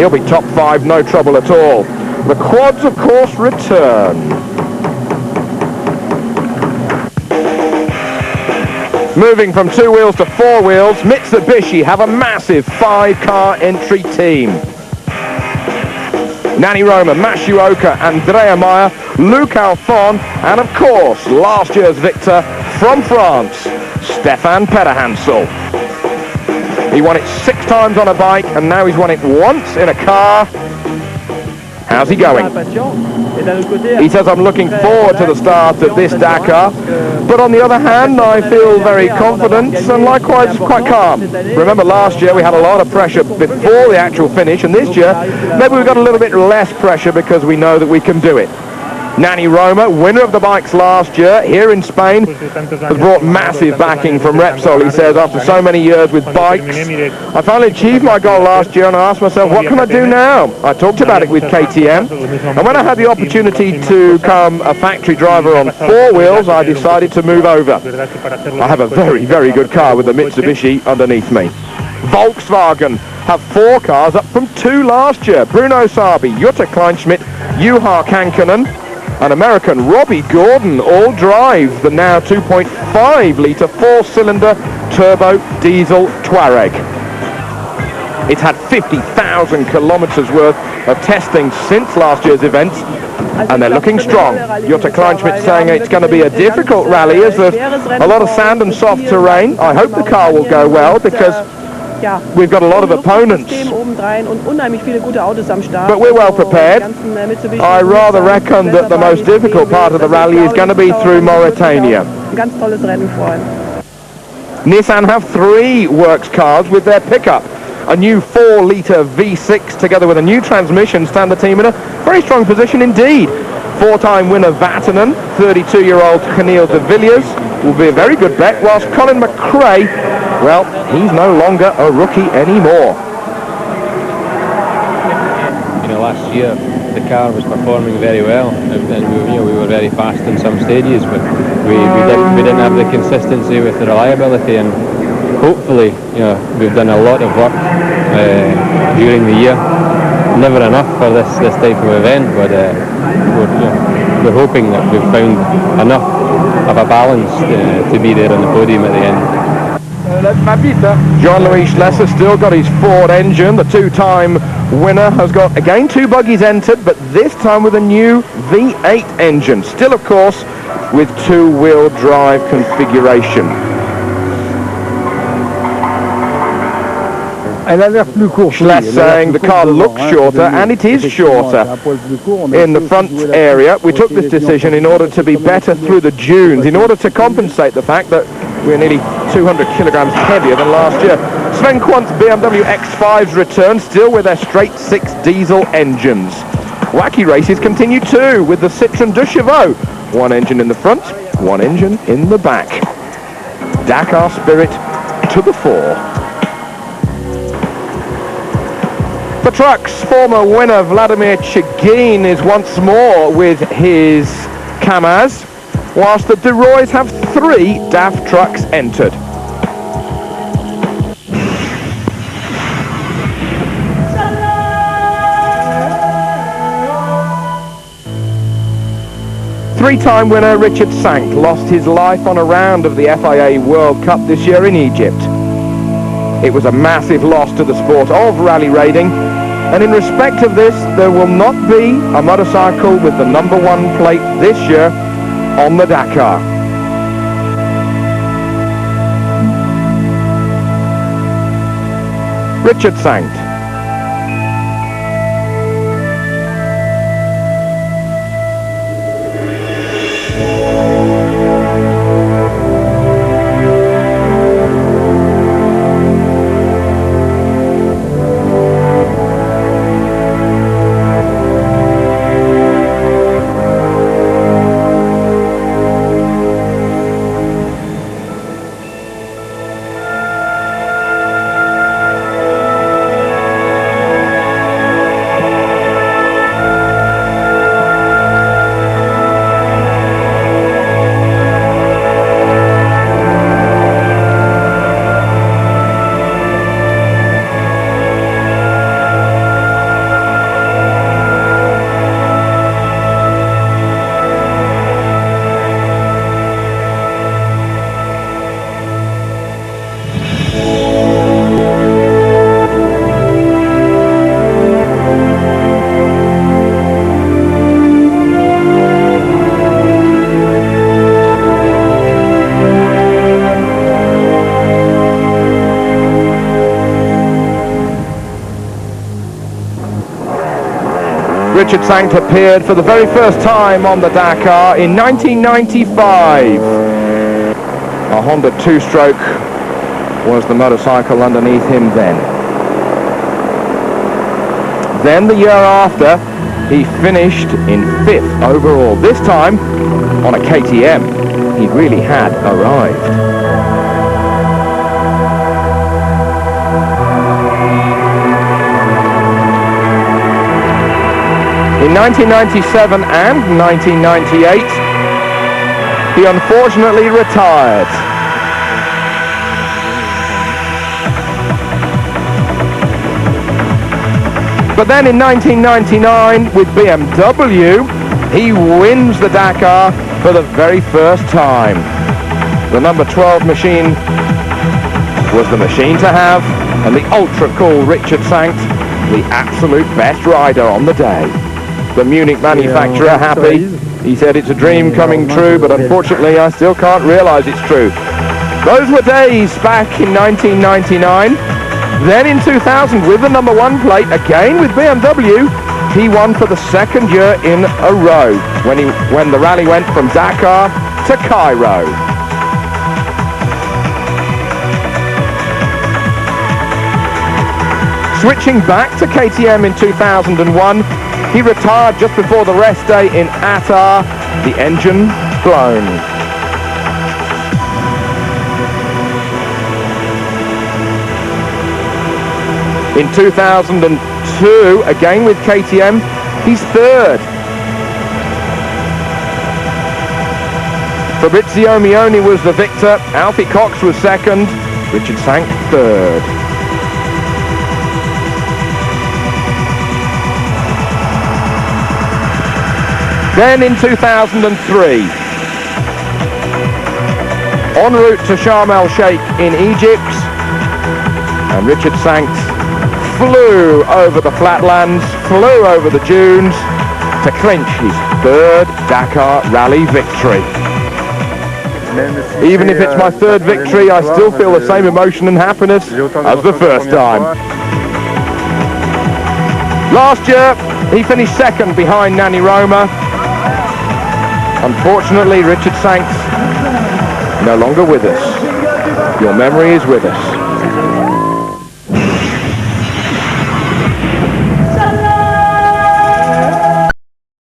He'll be top 5, no trouble at all. The quads, of course, return. Moving from 2 wheels to 4 wheels, Mitsubishi have a massive 5-car entry team. Nani Roma, Matsuoka, Andrea Meyer, Luc Alphon, and of course, last year's victor from France, Stefan Pederhansel. He won it 6 times on a bike, and now he's won it once in a car. How's he going? He says, I'm looking forward to the start of this Dakar, but on the other hand, I feel very confident and likewise quite calm. Remember last year we had a lot of pressure before the actual finish, and this year maybe we've got a little bit less pressure because we know that we can do it. Nani Roma, winner of the bikes last year here in Spain, has brought massive backing from Repsol. He says, after so many years with bikes, I finally achieved my goal last year and I asked myself, what can I do now? I talked about it with KTM, and when I had the opportunity to become a factory driver on 4 wheels, I decided to move over. I have a very, very good car with the Mitsubishi underneath me. Volkswagen have 4 cars up from 2 last year. Bruno Sabi, Jutta Kleinschmidt, Juha Kankkunen, and American Robbie Gordon all drive the now 2.5-litre 4-cylinder turbo diesel Touareg. It's had 50,000 kilometres worth of testing since last year's event, and they're looking strong. Jutta Kleinschmidt saying it's going to be a difficult rally as there's a lot of sand and soft terrain. I hope the car will go well because we've got a lot of opponents, but we're well prepared. I rather reckon that the most difficult part of the rally is going to be through Mauritania. Nissan have 3 works cars with their pickup. A new 4-litre V6 together with a new transmission stand the team in a very strong position indeed. 4-time winner Vatanen, 32-year-old Camille de Villiers will be a very good bet, whilst Colin McRae, well, he's no longer a rookie anymore. You know, last year the car was performing very well, and we were very fast in some stages, but we didn't have the consistency with the reliability, and hopefully, we've done a lot of work during the year. Never enough for this type of event, but we're hoping that we've found enough of a balance to be there on the podium at the end. Jean-Louis Schlesser still got his Ford engine. The 2-time winner has got, again, 2 buggies entered, but this time with a new V8 engine. Still, of course, with 2-wheel drive configuration. Schless saying the car looks shorter, and it is shorter in the front area. We took this decision in order to be better through the dunes, in order to compensate the fact that we're nearly 200 kilograms heavier than last year. Sven Quant's BMW X5s return, still with their straight 6 diesel engines. Wacky races continue too, with the Citroën de Chevaux. 1 engine in the front, 1 engine in the back. Dakar spirit to the fore. For trucks, former winner Vladimir Chigin is once more with his Kamaz, whilst the De Roys have 3 DAF trucks entered. Three-time winner Richard Sank lost his life on a round of the FIA World Cup this year in Egypt. It was a massive loss to the sport of rally raiding, and in respect of this, there will not be a motorcycle with the number 1 plate this year on the Dakar. Richard Sank. Richard Sankt appeared for the very first time on the Dakar in 1995. A Honda two-stroke was the motorcycle underneath him then. Then the year after, he finished in 5th overall, this time on a KTM. He really had arrived. In 1997 and 1998, he unfortunately retired. But then in 1999, with BMW, he wins the Dakar for the very first time. The number 12 machine was the machine to have, and the ultra-cool Richard Sankt, the absolute best rider on the day. The Munich manufacturer happy. He said it's a dream coming true, but unfortunately I still can't realize it's true. Those were days back in 1999. Then in 2000, with the number 1 plate, again with BMW, he won for the second year in a row when the rally went from Dakar to Cairo. Switching back to KTM in 2001, he retired just before the rest day in Attar, the engine blown. In 2002, again with KTM, he's 3rd. Fabrizio Mioni was the victor, Alfie Cox was 2nd, Richard Sankt 3rd. Then in 2003, en route to Sharm el-Sheikh in Egypt, and Richard Sankt flew over the flatlands, flew over the dunes to clinch his 3rd Dakar Rally victory. Even if it's my 3rd victory, I still feel the same emotion and happiness as the first time. Last year, he finished 2nd behind Nani Roma. Unfortunately, Richard Sankt no longer with us. Your memory is with us.